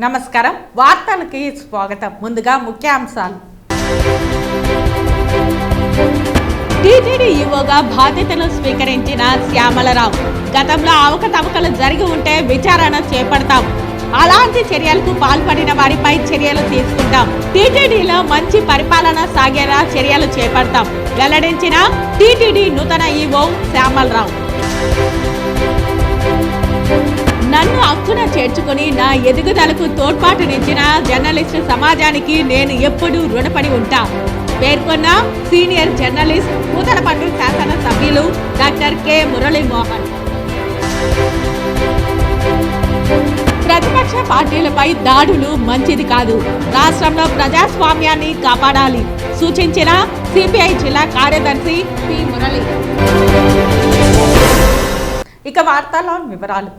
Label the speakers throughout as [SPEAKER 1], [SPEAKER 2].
[SPEAKER 1] నమస్కారం వార్తలకి స్వాగతం. ముందుగా ముఖ్యాంశాలు. టీటీడీ ఈవోగా బాధ్యతలు స్వీకరించిన శ్యామలరావు గతంలో అవకతవకలు జరిగి ఉంటే విచారణ చేపడతాం. అలాంటి చర్యలకు పాల్పడిన వారిపై చర్యలు తీసుకుంటాం. టీటీడీలో మంచి పరిపాలన సాగేలా చర్యలు చేపడతాం వెల్లడించిన టీటీడీ నూతన ఈవో శ్యామలరావు. నన్ను హక్కున చేర్చుకుని నా ఎదుగుదలకు తోడ్పాటునిచ్చిన జర్నలిస్టు సమాజానికి నేను ఎప్పుడూ రుణపడి ఉంటా పేర్కొన్న సీనియర్ జర్నలిస్ట్ పూతలపట్టు శాసన సభ్యులు డాక్టర్ కె మురళీమోహన్. ప్రతిపక్ష పార్టీలపై దాడులు మంచిది కాదు, రాష్ట్రంలో ప్రజాస్వామ్యాన్ని కాపాడాలి సూచించిన సిపిఐ జిల్లా కార్యదర్శి పి మురళి. ఇక వార్తల్లో వివరాలు.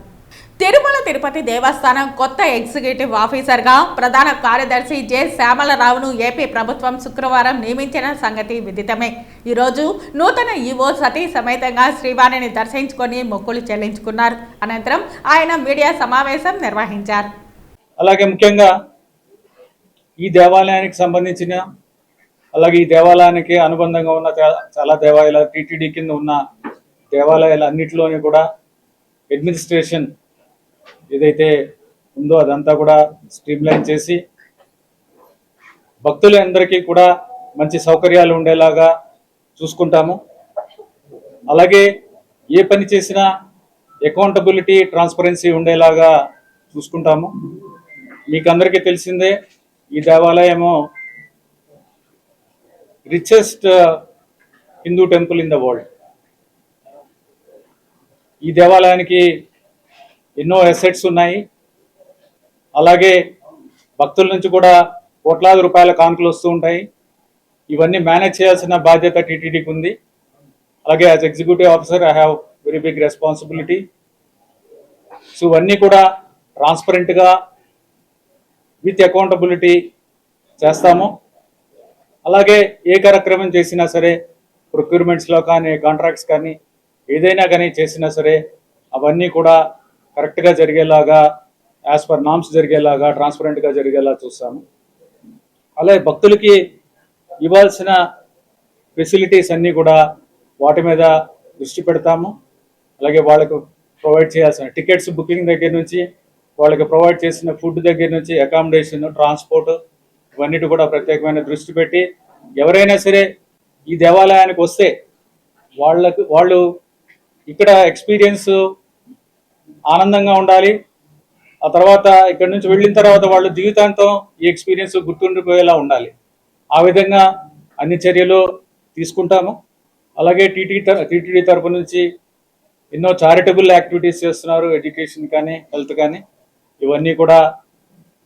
[SPEAKER 1] తిరుమల తిరుపతి దేవస్థానం కొత్త ఎగ్జిక్యూటివ్ ఆఫీసర్గా ప్రధాన కార్యదర్శి జె శ్యామలరావును ఏపీ ప్రభుత్వం శుక్రవారం నియమించిన సంగతి విదితమే. ఈరోజు నూతన ఈవో సతీ సమేతంగా శ్రీవారిని దర్శించుకొని మొక్కులు చెల్లించుకున్నారు. అనంతరం ఆయన మీడియా సమావేశం నిర్వహించారు.
[SPEAKER 2] అలాగే ముఖ్యంగా ఈ దేవాలయానికి సంబంధించిన అలాగే ఈ దేవాలయానికి అనుబంధంగా ఉన్న చాలా దేవాలయాలు టీటీడీ కింద ఉన్న దేవాలయాలు అన్నింటిలోని కూడా అడ్మినిస్ట్రేషన్ ఏదైతే ఉందో అదంతా కూడా స్ట్రీమ్లైన్ చేసి భక్తులందరికీ కూడా మంచి సౌకర్యాలు ఉండేలాగా చూసుకుంటాము. అలాగే ఏ పని చేసినా అకౌంటబిలిటీ ట్రాన్స్పరెన్సీ ఉండేలాగా చూసుకుంటాము. మీకు అందరికీ తెలిసిందే ఈ దేవాలయము richest Hindu temple in the world. ఈ దేవాలయానికి ఎన్నో అసెట్స్ ఉన్నాయి. అలాగే భక్తుల నుంచి కూడా కోట్లాది రూపాయల కానుకలు వస్తూ ఉంటాయి. ఇవన్నీ మేనేజ్ చేయాల్సిన బాధ్యత టీటీడీకి ఉంది. అలాగే as executive officer I have very big responsibility. So ఇవన్నీ కూడా ట్రాన్స్పరెంట్గా విత్ అకౌంటబిలిటీ చేస్తాము. అలాగే ఏ కార్యక్రమం చేసినా సరే ప్రొక్యూర్మెంట్స్లో కానీ కాంట్రాక్ట్స్ కానీ ఏదైనా కానీ చేసినా సరే అవన్నీ కూడా కరెక్ట్గా జరిగేలాగా యాజ్ పర్ నామ్స్ జరిగేలాగా ట్రాన్స్పరెంట్గా జరిగేలా చూస్తాము. అలాగే భక్తులకి ఇవ్వాల్సిన ఫెసిలిటీస్ అన్నీ కూడా వాటి మీద దృష్టి పెడతాము. అలాగే వాళ్ళకు ప్రొవైడ్ చేయాల్సిన టికెట్స్ బుకింగ్ దగ్గర నుంచి వాళ్ళకి ప్రొవైడ్ చేసిన ఫుడ్ దగ్గర నుంచి అకామిడేషన్ ట్రాన్స్పోర్ట్ ఇవన్నిటి కూడా దృష్టి పెట్టి ఎవరైనా సరే ఈ దేవాలయానికి వస్తే వాళ్ళు ఇక్కడ ఎక్స్పీరియన్స్ ఆనందంగా ఉండాలి. ఆ తర్వాత ఇక్కడ నుంచి వెళ్ళిన తర్వాత వాళ్ళు జీవితాంతం ఈ ఎక్స్పీరియన్స్ గుర్తుండిపోయేలా ఉండాలి. ఆ విధంగా అన్ని చర్యలు తీసుకుంటాము. అలాగే టీటీడీ తరపు నుంచి ఎన్నో చారిటబుల్ యాక్టివిటీస్ చేస్తున్నారు. ఎడ్యుకేషన్ కానీ హెల్త్ కానీ ఇవన్నీ కూడా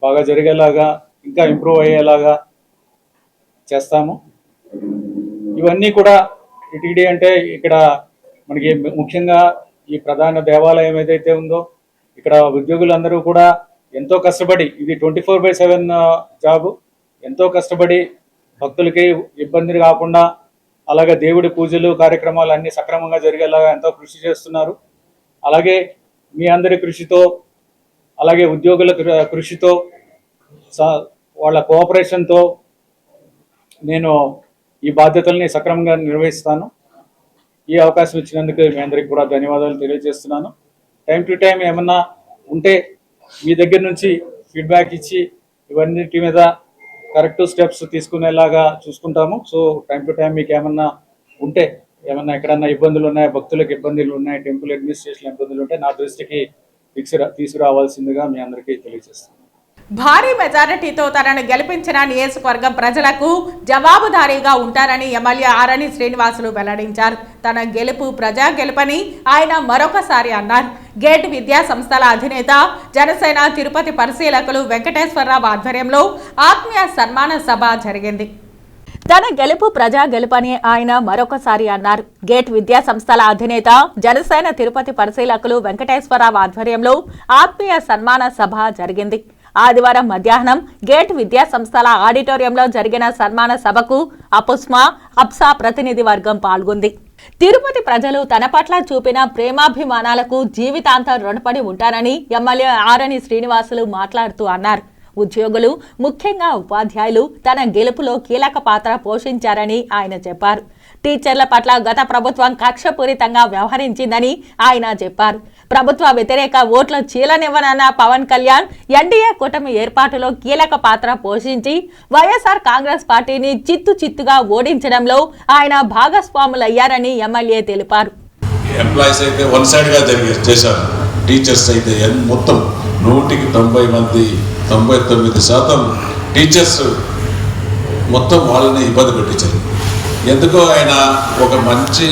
[SPEAKER 2] బాగా జరిగేలాగా ఇంకా ఇంప్రూవ్ అయ్యేలాగా చేస్తాము. ఇవన్నీ కూడా టీటీడీ అంటే ఇక్కడ మనకి ముఖ్యంగా ఈ ప్రధాన దేవాలయం ఏదైతే ఉందో ఇక్కడ ఉద్యోగులందరూ కూడా ఎంతో కష్టపడి ఇది 24/7 జాబు. ఎంతో కష్టపడి భక్తులకి ఇబ్బంది కాకుండా అలాగే దేవుడి పూజలు కార్యక్రమాలు అన్నీ సక్రమంగా జరిగేలాగా ఎంతో కృషి చేస్తున్నారు. అలాగే మీ అందరి కృషితో అలాగే ఉద్యోగుల కృషితో వాళ్ళ కోఆపరేషన్తో నేను ఈ బాధ్యతల్ని సక్రమంగా నిర్వహిస్తాను. ఈ అవకాశం ఇచ్చినందుకు మీ అందరికీ కూడా ధన్యవాదాలు తెలియజేస్తున్నాను. టైం టు టైం ఏమన్నా ఉంటే మీ దగ్గర నుంచి ఫీడ్బ్యాక్ ఇచ్చి ఇవన్నిటి మీద కరెక్ట్ స్టెప్స్ తీసుకునేలాగా చూసుకుంటాము. సో టైం టు టైం మీకు ఏమన్నా ఉంటే ఎక్కడన్నా ఇబ్బందులు ఉన్నాయి, భక్తులకు ఇబ్బందులు ఉన్నాయి, టెంపుల్ అడ్మినిస్ట్రేషన్ ఇబ్బందులు ఉంటే నా దృష్టికి తీసుకురావాల్సిందిగా మీ అందరికీ తెలియజేస్తాను.
[SPEAKER 1] భారీ మెజారిటీతో తనను గెలిపించిన నియోజకవర్గం ప్రజలకు జవాబుదారీగా ఉంటారని ఎమ్మెల్యే ఆరణి శ్రీనివాసులు వెల్లడించారు. తన గెలుపు ప్రజా గెలుపని ఆయన మరొకసారి అన్నారు. గేట్ విద్యా సంస్థల అధినేత జనసేన తిరుపతి పరిశీలకులు వెంకటేశ్వరరావు ఆధ్వర్యంలో ఆత్మీయ సన్మాన సభ జరిగింది. తన గెలుపు ప్రజా గెలుపని ఆయన మరొకసారి అన్నారు. గేట్ విద్యా సంస్థల అధినేత జనసేన తిరుపతి పరిశీలకులు వెంకటేశ్వరరావు ఆధ్వర్యంలో ఆత్మీయ సన్మాన సభ జరిగింది. ఆదివారం మధ్యాహ్నం గేట్ విద్యా సంస్థల ఆడిటోరియంలో జరిగిన సన్మాన సభకు అపుస్మా అప్సా ప్రతినిధి వర్గం పాల్గొంది. తిరుపతి ప్రజలు తన పట్ల చూపిన ప్రేమాభిమానాలకు జీవితాంతం రుణపడి ఉంటారని ఎమ్మెల్యే ఆరణి శ్రీనివాసులు మాట్లాడుతూ అన్నారు. ఉద్యోగులు, ముఖ్యంగా ఉపాధ్యాయులు తన గెలుపులో కీలక పాత్ర పోషించారని ఆయన చెప్పారు. టీచర్ల పట్ల గత ప్రభుత్వం కక్షపూరితంగా వ్యవహరించిందని ఆయన చెప్పారు. ప్రభుత్వ వ్యతిరేక ఓట్ల చీలనివ్వనన్న పవన్ కళ్యాణ్ ఎన్డీఏ కూటమి ఏర్పాటులో కీలక పాత్ర పోషించి వైఎస్ఆర్ కాంగ్రెస్ పార్టీని చిత్తుగా ఓడించడంలో ఆయన భాగస్వాములయ్యారని ఎమ్మెల్యే తెలిపారు.
[SPEAKER 3] ఎంప్లాయీస్ అయితే వన్ సైడ్ గా చేశారు. టీచర్స్ అయితే మొత్తం 190 మంది 99% టీచర్స్ మొత్తం వాళ్ళని ఇబ్బంది పెట్టించారు. ఎందుకో ఆయన ఒక మంచి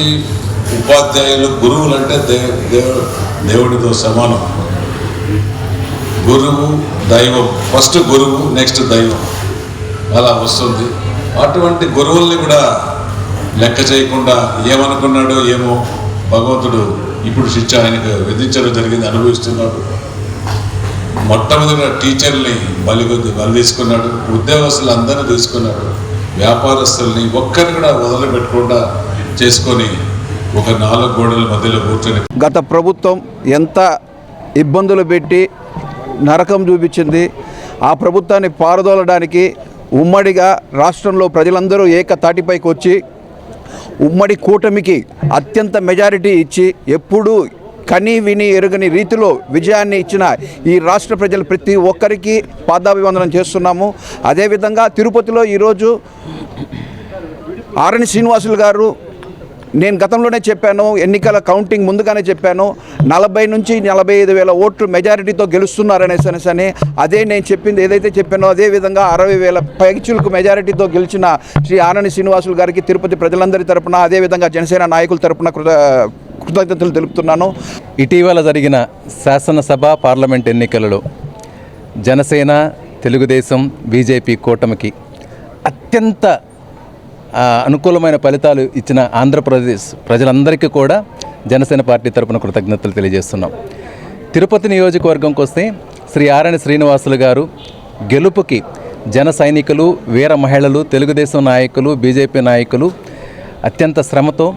[SPEAKER 3] ఉపాధ్యాయులు, గురువులు అంటే దేవుడితో సమానం. గురువు దైవం, ఫస్ట్ గురువు నెక్స్ట్ దైవం అలా వస్తుంది. అటువంటి గురువుల్ని కూడా లెక్క చేయకుండా ఏమనుకున్నాడో ఏమో భగవంతుడు ఇప్పుడు శిక్ష ఆయనకు విధించడం జరిగింది, అనుభవిస్తున్నాడు. మొట్టమొదటిగా టీచర్ని బలి తీసుకున్నాడు, ఉద్యోగస్తులు అందరూ తీసుకున్నాడు, వ్యాపారస్తుల్ని ఒక్కరిని కూడా వదిలిపెట్టకుండా చేసుకొని ఒక 4 గోడల మధ్యలో కూర్చొని
[SPEAKER 4] గత ప్రభుత్వం ఎంత ఇబ్బందులు పెట్టి నరకం చూపించింది. ఆ ప్రభుత్వాన్ని పారదోలడానికి ఉమ్మడిగా రాష్ట్రంలో ప్రజలందరూ ఏకతాటిపైకి వచ్చి ఉమ్మడి కూటమికి అత్యంత మెజారిటీ ఇచ్చి ఎప్పుడూ కని విని ఎరుగని రీతిలో విజయాన్ని ఇచ్చిన ఈ రాష్ట్ర ప్రజలు ప్రతి ఒక్కరికి పాదాభివందనం చేస్తున్నాము. అదేవిధంగా తిరుపతిలో ఈరోజు ఆరణి శ్రీనివాసులు గారు, నేను గతంలోనే చెప్పాను, ఎన్నికల కౌంటింగ్ ముందుగానే చెప్పాను, 40 నుంచి 45 వేల ఓట్లు మెజారిటీతో గెలుస్తున్నారనేసి అదే నేను చెప్పింది ఏదైతే చెప్పానో అదే విధంగా 60,000 పైచులకు మెజారిటీతో గెలిచిన శ్రీ ఆరణి శ్రీనివాసులు గారికి తిరుపతి ప్రజలందరి తరపున అదేవిధంగా జనసేన నాయకుల తరపున కృతజ్ఞతలు తెలుపుతున్నాను.
[SPEAKER 5] ఇటీవల జరిగిన శాసనసభ పార్లమెంట్ ఎన్నికలలో జనసేన, తెలుగుదేశం, బీజేపీ కూటమికి అత్యంత అనుకూలమైన ఫలితాలు ఇచ్చిన ఆంధ్రప్రదేశ్ ప్రజలందరికీ కూడా జనసేన పార్టీ తరపున కృతజ్ఞతలు తెలియజేస్తున్నాం. తిరుపతి నియోజకవర్గంకి వస్తే శ్రీ ఆరణి శ్రీనివాసులు గారు గెలుపుకి జన సైనికులు, వీర మహిళలు, తెలుగుదేశం నాయకులు, బీజేపీ నాయకులు అత్యంత శ్రమతో,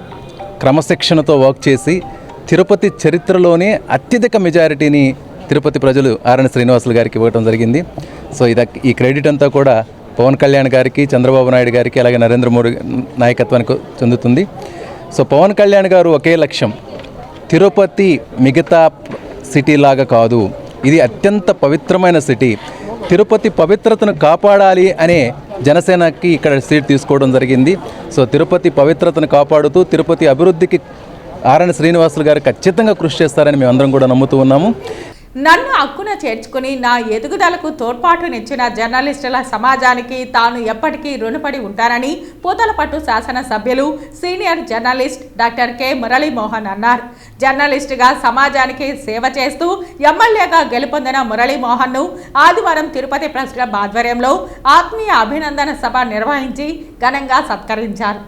[SPEAKER 5] క్రమశిక్షణతో వర్క్ చేసి తిరుపతి చరిత్రలోనే అత్యధిక మెజారిటీని తిరుపతి ప్రజలు ఆరణి శ్రీనివాసులు గారికి ఇవ్వడం జరిగింది. సో ఈ క్రెడిట్ అంతా కూడా పవన్ కళ్యాణ్ గారికి, చంద్రబాబు నాయుడు గారికి, అలాగే నరేంద్ర మోడీ నాయకత్వానికి చెందుతుంది. సో పవన్ కళ్యాణ్ గారు ఒకే లక్ష్యం, తిరుపతి మిగతా సిటీ లాగా కాదు, ఇది అత్యంత పవిత్రమైన సిటీ, తిరుపతి పవిత్రతను కాపాడాలి అనే జనసేనకి ఇక్కడ సీట్ తీసుకోవడం జరిగింది. సో తిరుపతి పవిత్రతను కాపాడుతూ తిరుపతి అభివృద్ధికి ఆరణి శ్రీనివాసులు గారు ఖచ్చితంగా కృషి చేస్తారని మేమందరం కూడా నమ్ముతూ ఉన్నాము.
[SPEAKER 1] నన్ను హక్కున చేర్చుకుని నా ఎదుగుదలకు తోడ్పాటునిచ్చిన జర్నలిస్టుల సమాజానికి తాను ఎప్పటికీ రుణపడి ఉంటానని పూతలపట్టు శాసనసభ్యులు senior journalist doctor K Muralimohan అన్నారు. జర్నలిస్టుగా సమాజానికి సేవ చేస్తూ ఎమ్మెల్యేగా గెలుపొందిన మురళీమోహన్ను ఆదివారం తిరుపతి ప్రెస్ క్లబ్ ఆధ్వర్యంలో ఆత్మీయ అభినందన సభ నిర్వహించి ఘనంగా సత్కరించారు.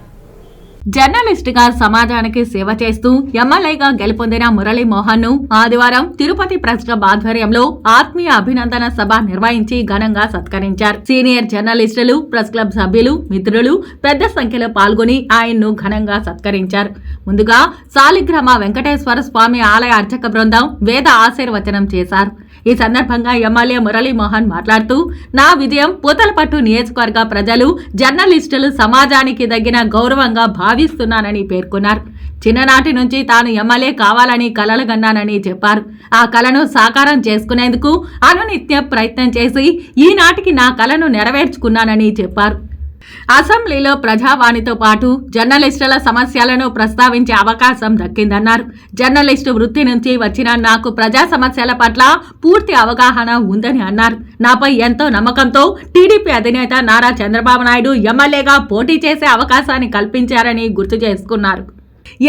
[SPEAKER 1] జర్నలిస్టుగా సమాజానికి సేవ చేస్తూ ఎమ్మెల్యేగా గెలుపొందిన మురళీమోహన్ ను ఆదివారం తిరుపతి ప్రెస్ క్లబ్ ఆధ్వర్యంలో ఆత్మీయ అభినందన సభ నిర్వహించి ఘనంగా సత్కరించారు. సీనియర్ జర్నలిస్టులు, ప్రెస్ క్లబ్ సభ్యులు, మిత్రులు పెద్ద సంఖ్యలో పాల్గొని ఆయన్ను ఘనంగా సత్కరించారు. ముందుగా సాలిగ్రామ వెంకటేశ్వర స్వామి ఆలయ అర్చక బృందం వేద ఆశీర్వచనం చేశారు. ఈ సందర్భంగా ఎమ్మెల్యే మురళీమోహన్ మాట్లాడుతూ, నా విజయం పూతలపట్టు నియోజకవర్గ ప్రజలు, జర్నలిస్టులు సమాజానికి తగిన గౌరవంగా భావిస్తున్నానని పేర్కొన్నారు. చిన్ననాటి నుంచి తాను ఎమ్మెల్యే కావాలని కలలు కన్నానని చెప్పారు. ఆ కలను సాకారం చేసుకునేందుకు అనునిత్యం ప్రయత్నం చేసి ఈనాటికి నా కలను నెరవేర్చుకున్నానని చెప్పారు. అసెంబ్లీలో ప్రజావాణితో పాటు జర్నలిస్టుల సమస్యలను ప్రస్తావించే అవకాశం దక్కిందన్నారు. జర్నలిస్టు వృత్తి నుంచి వచ్చిన నాకు ప్రజా సమస్యల పట్ల పూర్తి అవగాహన ఉందని అన్నారు. నాపై ఎంతో నమ్మకంతో టీడీపీ అధినేత నారా చంద్రబాబు నాయుడు ఎమ్మెల్యేగా పోటీ చేసే అవకాశాన్ని కల్పించారని గుర్తు చేసుకున్నారు.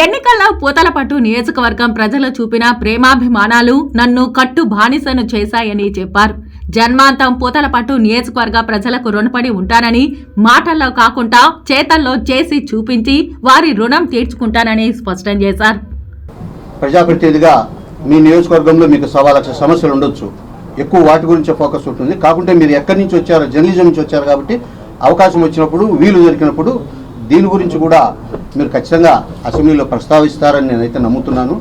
[SPEAKER 1] ఎన్నికల్లో పూతలపట్టు నియోజకవర్గం ప్రజలు చూపిన ప్రేమాభిమానాలు నన్ను కట్టు బానిసను చేశాయని చెప్పారు. జన్మాంతం పూతలపట్టు నియోజకవర్గ ప్రజలకు రుణపడి ఉంటానని మాటల్లో కాకుండా చేతల్లో చేసి చూపించి వారి రుణం తీర్చుకుంటానని స్పష్టం చేశారు.
[SPEAKER 6] ప్రజాప్రతినిధిగా మీ నియోజకవర్గంలో మీకు 1,00,000 సమస్యలు ఉండొచ్చు. ఎక్కువ వాటి గురించే ఫోకస్ ఉంటుంది. కాకుంటే మీరు ఎక్కడి నుంచి వచ్చారో, జర్నలిజం నుంచి వచ్చారు కాబట్టి అవకాశం వచ్చినప్పుడు, వీలు దొరికినప్పుడు దీని గురించి కూడా మీరు ఖచ్చితంగా అసెంబ్లీలో ప్రస్తావిస్తారని నేనైతే నమ్ముతున్నాను.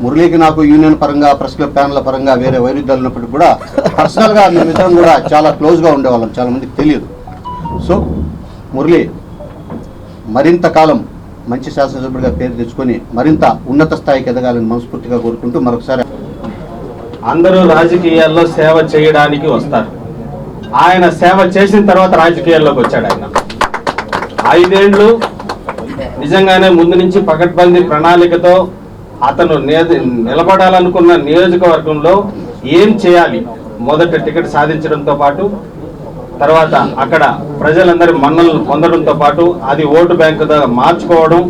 [SPEAKER 6] మురళీకి నాకు యూనియన్ పరంగా, ప్రెస్ క్లబ్ ప్యానల్ పరంగా వేరే వైరుధ్యాలు ఉన్నప్పటికీ కూడా పర్సనల్గా మేమిద్దరం కూడా చాలా క్లోజ్గా ఉండేవాళ్ళం, చాలా మందికి తెలియదు. సో మురళి మరింత కాలం మంచి శాసనసభ్యుడిగా పేరు తెచ్చుకొని మరింత ఉన్నత స్థాయికి ఎదగాలని మనస్ఫూర్తిగా కోరుకుంటూ మరొకసారి
[SPEAKER 7] అందరూ రాజకీయాల్లో సేవ చేయడానికి వస్తారు. ఆయన సేవ చేసిన తర్వాత రాజకీయాల్లోకి వచ్చాడు. ఆయన 5 ఏళ్ళు నిజంగానే ముందు నుంచి పకడ్బందీ ప్రణాళికతో అతను నిలబడాలనుకున్న నియోజకవర్గంలో ఏం చేయాలి, మొదట టికెట్ సాధించడంతో పాటు తర్వాత అక్కడ ప్రజలందరి మన్నలు పొందడంతో పాటు అది ఓటు బ్యాంకుగా మార్చుకోవడం,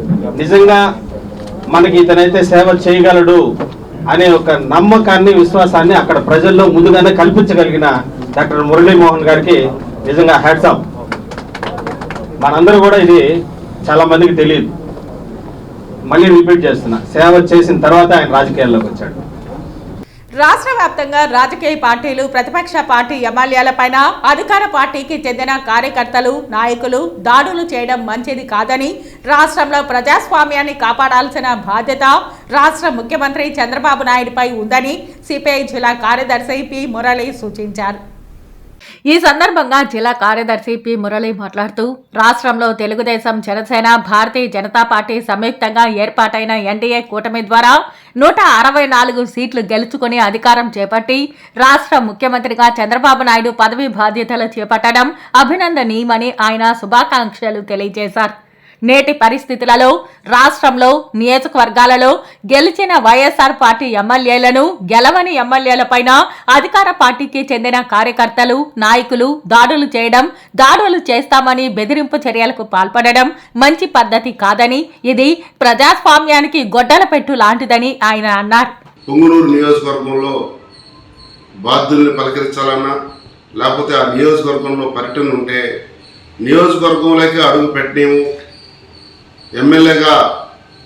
[SPEAKER 7] నిజంగా మనకి ఇతనైతే సేవ చేయగలడు అనే ఒక నమ్మకాన్ని, విశ్వాసాన్ని అక్కడ ప్రజల్లో ముందుగానే కల్పించగలిగిన డాక్టర్ మురళీమోహన్ గారికి నిజంగా హ్యాట్స్ ఆఫ్. మనందరూ కూడా ఇది చాలా మందికి తెలియదు, మళ్ళీ రిపీట్ చేస్తున్నా, సేవ చేసిన తర్వాత ఆయన రాజకీయాల్లోకి వచ్చాడు.
[SPEAKER 1] రాష్ట్ర వ్యాప్తంగా రాజకీయ పార్టీలు, ప్రతిపక్ష పార్టీ ఎమ్మెల్యేలపైన అధికార పార్టీకి చెందిన కార్యకర్తలు, నాయకులు దాడులు చేయడం మంచిది కాదని, రాష్ట్రంలో ప్రజాస్వామ్యాన్ని కాపాడాల్సిన బాధ్యత రాష్ట్ర ముఖ్యమంత్రి చంద్రబాబు నాయుడుపై ఉందని సిపిఐ జిల్లా కార్యదర్శి పి మురళి సూచించారు. ఈ సందర్భంగా జిల్లా కార్యదర్శి పి మురళి మాట్లాడుతూ, రాష్ట్రంలో తెలుగుదేశం, జనసేన, భారతీయ జనతా పార్టీ సంయుక్తంగా ఏర్పాటైన ఎన్డీఏ కూటమి ద్వారా 164 సీట్లు గెలుచుకుని అధికారం చేపట్టి రాష్ట్ర ముఖ్యమంత్రిగా చంద్రబాబు నాయుడు పదవి బాధ్యతలు చేపట్టడం అభినందనీయమని ఆయన శుభాకాంక్షలు తెలియజేశారు. నేటి పరిస్థితులలో రాష్ట్రంలో నియోజకవర్గాలలో గెలిచిన వైఎస్ఆర్ పార్టీ ఎమ్మెల్యేలను, గెలవని ఎమ్మెల్యేలపైన అధికార పార్టీకి చెందిన కార్యకర్తలు, నాయకులు దాడులు చేయడం, దాడులు చేస్తామని బెదిరింపు చర్యలకు పాల్పడడం మంచి పద్ధతి కాదని, ఇది ప్రజాస్వామ్యానికి గొడ్డల పెట్టు లాంటిదని ఆయన అన్నారు.
[SPEAKER 8] పొంగునూరు నియోజకవర్గంలో బాధ్యుల్ని పలకరించాలన్నా, లేకపోతే ఆ నియోజకవర్గంలో పర్యటన ఉంటే నియోజకవర్గంలోకి అడుగు పెట్టలేము, ఎమ్మెల్యేగా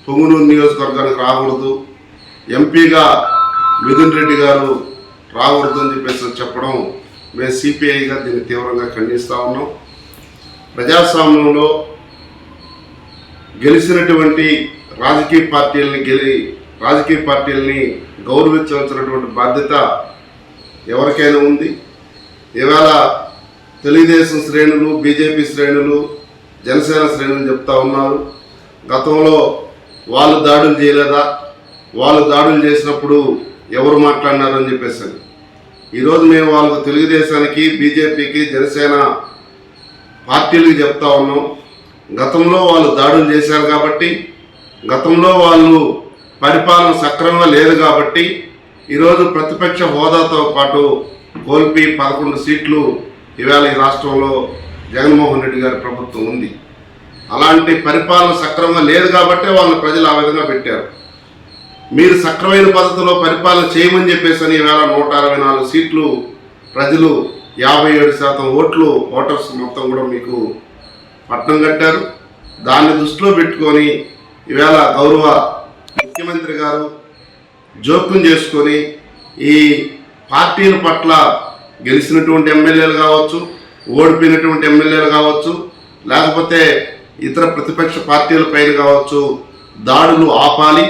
[SPEAKER 8] పొంగునూరు నియోజకవర్గానికి రాకూడదు, ఎంపీగా మిథున్ రెడ్డి గారు రాకూడదు అని చెప్పేసి చెప్పడం మేము సిపిఐగా దీన్ని తీవ్రంగా ఖండిస్తూ ఉన్నాం. ప్రజాస్వామ్యంలో గెలిచినటువంటి రాజకీయ పార్టీలని గౌరవించవలసినటువంటి బాధ్యత ఎవరికైనా ఉంది. ఇవాళ తెలుగుదేశం శ్రేణులు, బీజేపీ శ్రేణులు, జనసేన శ్రేణులు చెప్తా ఉన్నారు, గతంలో వాళ్ళు దాడులు చేయలేదా, వాళ్ళు దాడులు చేసినప్పుడు ఎవరు మాట్లాడినారని చెప్పేసి. ఈరోజు మేము వాళ్ళకు తెలుగుదేశానికి, బీజేపీకి, జనసేన పార్టీలకు చెప్తా ఉన్నాం, గతంలో వాళ్ళు దాడులు చేశారు కాబట్టి, గతంలో వాళ్ళు పరిపాలన సక్రమంగా లేదు కాబట్టి ఈరోజు ప్రతిపక్ష హోదాతో పాటు కోల్పి 11 సీట్లు ఇవాళ ఈ రాష్ట్రంలో జగన్మోహన్ రెడ్డి గారి ప్రభుత్వం ఉంది. అలాంటి పరిపాలన సక్రమంగా లేదు కాబట్టి వాళ్ళని ప్రజలు ఆ విధంగా పెట్టారు. మీరు సక్రమైన పద్ధతిలో పరిపాలన చేయమని చెప్పేసి ఈవేళ 164 సీట్లు ప్రజలు 57% ఓట్లు, ఓటర్స్ మొత్తం కూడా మీకు పట్టణం కట్టారు. దాన్ని దృష్టిలో పెట్టుకొని ఈవేళ గౌరవ ముఖ్యమంత్రి గారు జోక్యం చేసుకొని ఈ పార్టీల పట్ల గెలిచినటువంటి ఎమ్మెల్యేలు కావచ్చు, ఓడిపోయినటువంటి ఎమ్మెల్యేలు కావచ్చు, లేకపోతే ఇతర ప్రతిపక్ష పార్టీల పైన కావచ్చు దాడులు ఆపాలి,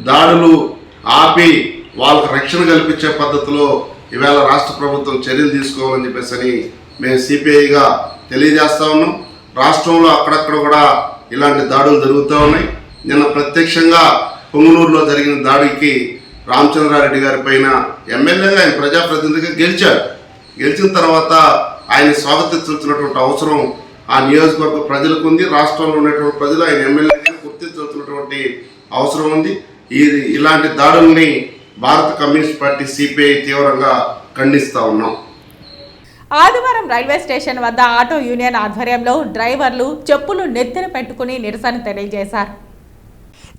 [SPEAKER 8] దాడులు ఆపి వాళ్ళకు రక్షణ కల్పించే పద్ధతిలో ఈవేళ రాష్ట్ర ప్రభుత్వం చర్యలు తీసుకోవాలని చెప్పేసి మేము సిపిఐగా తెలియజేస్తా ఉన్నాం. రాష్ట్రంలో అక్కడక్కడ కూడా ఇలాంటి దాడులు జరుగుతూ ఉన్నాయి. నిన్న ప్రత్యక్షంగా పొంగునూరులో జరిగిన దాడికి రామచంద్రారెడ్డి గారి పైన ఎమ్మెల్యేగా ఆయన ప్రజాప్రతినిధిగా గెలిచారు. గెలిచిన తర్వాత ఆయన స్వాగతించాల్సినటువంటి అవసరం ఆ నియోజకవర్గ ప్రజలకు ఉంది. రాష్ట్రంలో ఉన్నటువంటి ప్రజలు ఆయన ఎమ్మెల్యేగా గుర్తించాల్సినటువంటి అవసరం ఉంది. ఇలాంటి దాడుల్ని భారత కమ్యూనిస్ట్ పార్టీ సిపిఐ తీవ్రంగా ఖండిస్తూ ఉన్నాం.
[SPEAKER 1] ఆదివారం రైల్వే స్టేషన్ వద్ద ఆటో యూనియన్ ఆధ్వర్యంలో డ్రైవర్లు చెప్పులు నెత్తిన పెట్టుకుని నిరసన తెలియజేశారు.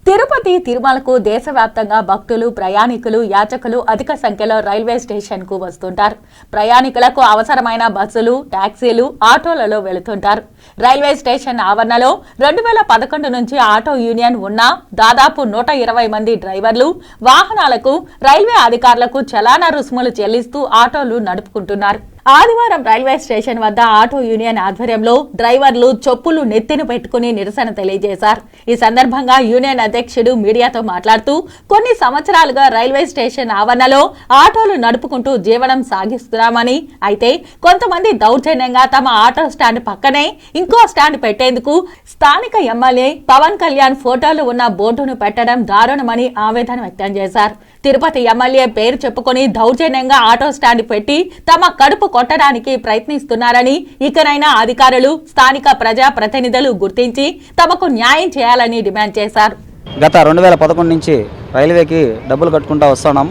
[SPEAKER 1] తిరుపతి తిరుమలకు దేశవ్యాప్తంగా భక్తులు, ప్రయాణికులు, యాచకులు అధిక సంఖ్యలో రైల్వే స్టేషన్ కు వస్తుంటారు. ప్రయాణికులకు అవసరమైన బస్సులు, టాక్సీలు, ఆటోలలో వెళుతుంటారు. రైల్వే స్టేషన్ ఆవరణలో 2011 నుంచి ఆటో యూనియన్ ఉన్నా దాదాపు 120 మంది డ్రైవర్లు వాహనాలకు రైల్వే అధికారులకు చలానా రుసుములు చెల్లిస్తూ ఆటోలు నడుపుకుంటున్నారు. ఆదివారం రైల్వే స్టేషన్ వద్ద ఆటో యూనియన్ ఆధ్వర్యంలో డ్రైవర్లు చొప్పులు నెత్తిన పెట్టుకుని నిరసన తెలియజేశారు. ఈ సందర్భంగా యూనియన్ అధ్యక్షుడు మీడియాతో మాట్లాడుతూ కొన్ని సంవత్సరాలుగా రైల్వే స్టేషన్ ఆవరణలో ఆటోలు నడుపుకుంటూ జీవనం సాగిస్తున్నామని, అయితే కొంతమంది దౌర్జన్యంగా తమ ఆటో స్టాండ్ పక్కనే ఇంకో స్టాండ్ పెట్టేందుకు స్థానిక ఎమ్మెల్యే పవన్ కళ్యాణ్ ఫోటోలు ఉన్న బోర్డును పెట్టడం దారుణమని ఆవేదన వ్యక్తం చేశారు. తిరుపతి ఎమ్మెల్యే పేరు చెప్పుకొని దౌర్జన్యంగా ఆటో స్టాండ్ పెట్టి తమ కడుపు కొట్టడానికి ప్రయత్నిస్తున్నారని, ఇకనైనా అధికారులు, స్థానిక ప్రజా ప్రతినిధులు గుర్తించి తమకు న్యాయం చేయాలని డిమాండ్ చేశారు.
[SPEAKER 9] గత 2011 నుంచి రైల్వేకి డబ్బులు కట్టుకుంటూ వస్తున్నాం.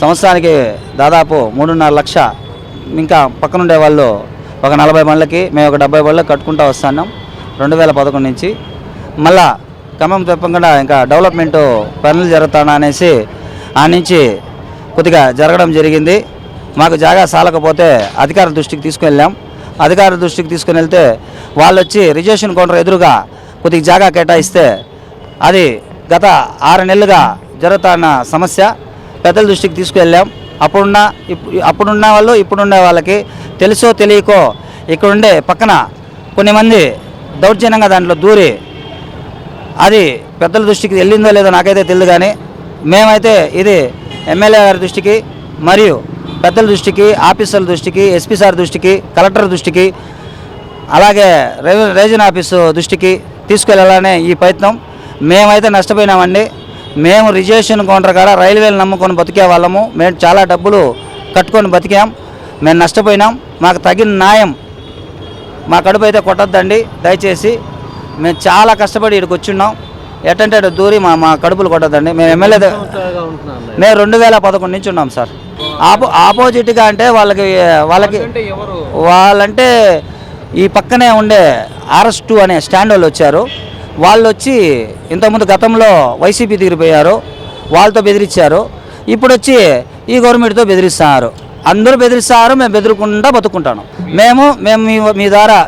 [SPEAKER 9] సంవత్సరానికి దాదాపు 3.5 లక్ష. ఇంకా పక్కనుండే వాళ్ళు ఒక 40 మందికి, మేము ఒక 70 మందికి కట్టుకుంటూ వస్తున్నాం 2011 నుంచి. మళ్ళా క్రమం తప్పకుండా ఇంకా డెవలప్మెంట్ పనులు జరుగుతాను అనేసి ఆ నుంచి కొద్దిగా జరగడం జరిగింది. మాకు జాగా సాలకపోతే అధికారుల దృష్టికి తీసుకువెళ్ళాం. అధికారుల దృష్టికి తీసుకుని వెళ్తే వాళ్ళు వచ్చి రిజర్వేషన్ కౌంటర్ ఎదురుగా కొద్దిగా జాగా కేటాయిస్తే అది గత 6 నెలలుగా జరుగుతున్న సమస్య. పెద్దల దృష్టికి తీసుకువెళ్ళాం. అప్పుడున్న వాళ్ళు ఇప్పుడున్న వాళ్ళకి తెలుసో తెలియకో ఇక్కడుండే పక్కన కొన్ని మంది దౌర్జన్యంగా దాంట్లో దూరి అది పెద్దల దృష్టికి వెళ్ళిందో లేదో నాకైతే తెలియదు. కానీ మేమైతే ఇది ఎమ్మెల్యే గారి దృష్టికి మరియు పెద్దల దృష్టికి, ఆఫీసర్ల దృష్టికి, ఎస్పీ సార్ దృష్టికి, కలెక్టర్ దృష్టికి, అలాగే రీజన్ ఆఫీసు దృష్టికి తీసుకెళ్లాలనే ఈ ప్రయత్నం. మేమైతే నష్టపోయినామండి. మేము రిజర్వేషన్ కౌంటర్ కాడ రైల్వేలు నమ్ముకొని బతికే వాళ్ళము. మేము చాలా డబ్బులు కట్టుకొని బతికాం. మేము నష్టపోయినాం. మాకు తగిన న్యాయం, మా కడుపు అయితే కొట్టద్దండి దయచేసి. మేము చాలా కష్టపడి ఇక్కడికి వచ్చిన్నాం. ఎట్టంటే దూరి మా కడుపులు కొట్టద్దండి. మేము ఎమ్మెల్యే మేము 2011 నుంచి ఉన్నాం సార్. ఆపోజిట్గా అంటే వాళ్ళంటే ఈ పక్కనే ఉండే RS2 అనే స్టాండ్ వాళ్ళు వచ్చారు. వాళ్ళు వచ్చి ఇంతకుముందు గతంలో వైసీపీ తిరిగిపోయారు, వాళ్ళతో బెదిరించారు. ఇప్పుడు వచ్చి ఈ గవర్నమెంట్తో బెదిరిస్తున్నారు. అందరూ బెదిరిస్తారు. మేము బెదిరకుండా బతుకుంటాను. మేము మీ ద్వారా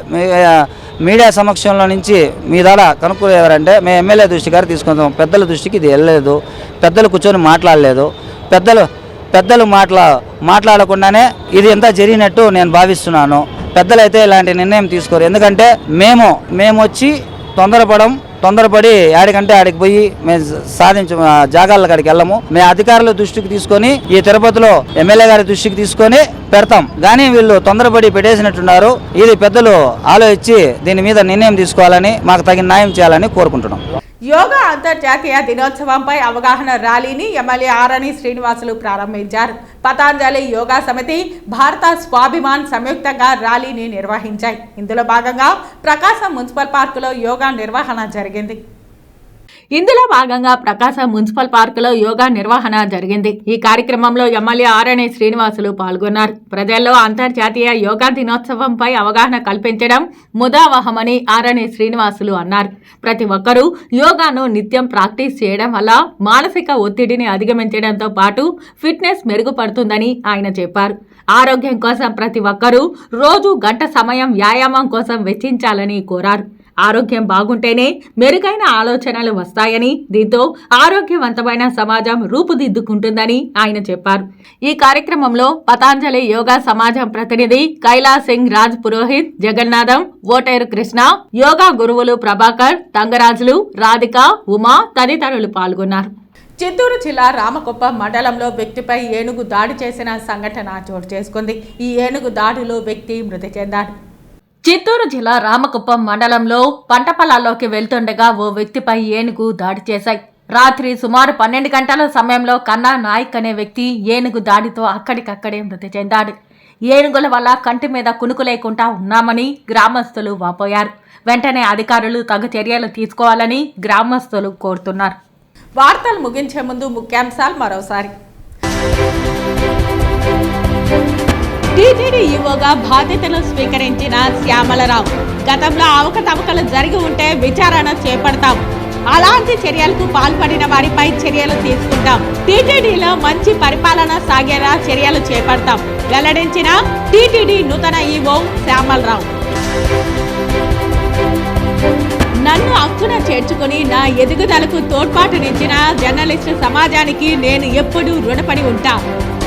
[SPEAKER 9] మీడియా సమక్షంలో నుంచి మీ ద్వారా కనుక్కునేవారంటే మేము ఎమ్మెల్యే దృష్టి గారు తీసుకుంటాం. పెద్దల దృష్టికి ఇది వెళ్ళలేదు. పెద్దలు కూర్చొని మాట్లాడలేదు. పెద్దలు మాట్లాడకుండానే ఇది ఎంత జరిగినట్టు నేను భావిస్తున్నాను. పెద్దలైతే ఇలాంటి నిర్ణయం తీసుకోరు. ఎందుకంటే మేము వచ్చి తొందరపడి ఆడికంటే ఆడికి పోయి మేము జాగాల కాడికి వెళ్ళము. మేము అధికారుల దృష్టికి తీసుకొని ఈ తిరుపతిలో ఎమ్మెల్యే గారి దృష్టికి తీసుకొని పెడతాం. కానీ వీళ్ళు తొందరపడి పెట్టేసినట్టున్నారు. ఇది పెద్దలు ఆలోచించి దీని మీద నిర్ణయం తీసుకోవాలని, మాకు తగిన న్యాయం చేయాలని కోరుకుంటున్నాం.
[SPEAKER 1] యోగా అంతర్జాతీయ దినోత్సవంపై అవగాహన ర్యాలీని ఎమ్మెల్యే ఆరణి శ్రీనివాసులు ప్రారంభించారు. పతాంజలి యోగా సమితి, భారత స్వాభిమాన్ సంయుక్తంగా ర్యాలీని నిర్వహించాయి. ఇందులో భాగంగా ప్రకాశం మున్సిపల్ పార్కులో యోగా నిర్వహణ జరిగింది. ఈ కార్యక్రమంలో ఎమ్మెల్యే ఆరణి శ్రీనివాసులు పాల్గొన్నారు. ప్రజల్లో అంతర్జాతీయ యోగా దినోత్సవంపై అవగాహన కల్పించడం ముదావహమని ఆరణి శ్రీనివాసులు అన్నారు. ప్రతి ఒక్కరూ యోగాను నిత్యం ప్రాక్టీస్ చేయడం వల్ల మానసిక ఒత్తిడిని అధిగమించడంతో పాటు ఫిట్నెస్ మెరుగుపడుతుందని ఆయన చెప్పారు. ఆరోగ్యం కోసం ప్రతి ఒక్కరూ రోజు గంట సమయం వ్యాయామం కోసం వెచ్చించాలని కోరారు. ఆరోగ్యం బాగుంటేనే మెరుగైన ఆలోచనలు వస్తాయని, దీంతో ఆరోగ్యవంతమైన సమాజం రూపుదిద్దుకుంటుందని ఆయన చెప్పారు. ఈ కార్యక్రమంలో పతాంజలి యోగా సమాజం ప్రతినిధి కైలాస్ సింగ్ రాజ్ పురోహిత్, జగన్నాథం, ఓటేరు కృష్ణ, యోగా గురువులు ప్రభాకర్, తంగరాజులు, రాధిక, ఉమా తదితరులు పాల్గొన్నారు. చిత్తూరు జిల్లా రామకుప్పం మండలంలో వ్యక్తిపై ఏనుగు దాడి చేసిన సంఘటన చోటు చేసుకుంది. ఈ ఏనుగు దాడిలో వ్యక్తి మృతి చెందాడు. చిత్తూరు జిల్లా రామకుప్పం మండలంలో పంట పొలాల్లోకి వెళ్తుండగా ఓ వ్యక్తిపై ఏనుగు దాడి చేశాయి. రాత్రి సుమారు 12 గంటల సమయంలో కన్నా నాయక్ అనే వ్యక్తి ఏనుగు దాడితో అక్కడికక్కడే మృతి చెందాడు. ఏనుగుల వల్ల కంటి మీద కునుకు లేకుండా ఉన్నామని గ్రామస్తులు వాపోయారు. వెంటనే అధికారులు తగు చర్యలు తీసుకోవాలని గ్రామస్తులు కోరుతున్నారు. వార్తలు ముగించే ముందు ముఖ్యాంశాలు మరోసారి. టీటీడీ ఈవోగా బాధ్యతలు స్వీకరించిన శ్యామలరావు, గతంలో అవకతవకలు జరిగి ఉంటే విచారణ చేపడతాం. అలాంటి చర్యలకు పాల్పడిన వారిపై చర్యలు తీసుకుంటాం. టీటీడీలో మంచి పరిపాలన సాగేలా చర్యలు చేపడతాం వెల్లడించిన టీటీడీ నూతన ఈవో శ్యామలరావు. నన్ను అక్కున చేర్చుకుని నా ఎదుగుదలకు తోడ్పాటునిచ్చిన జర్నలిస్టు సమాజానికి నేను ఎప్పుడూ రుణపడి ఉంటా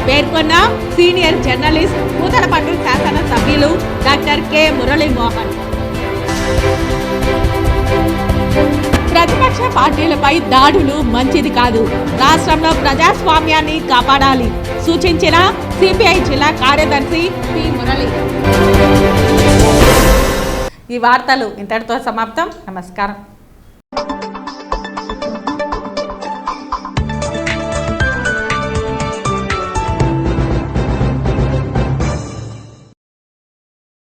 [SPEAKER 1] పేర్కొన్న సీనియర్ జర్నలిస్ట్ పూతలపట్టు శాసన సభ్యులు డాక్టర్ కె మురళీమోహన్. ప్రతిపక్ష పార్టీలపై దాడులు మంచిది కాదు, రాష్ట్రంలో ప్రజాస్వామ్యాన్ని కాపాడాలి సూచించిన సిపిఐ జిల్లా కార్యదర్శి పి మురళి. ఈ వార్తలు ఇంతటితో సమాప్తం. నమస్కారం.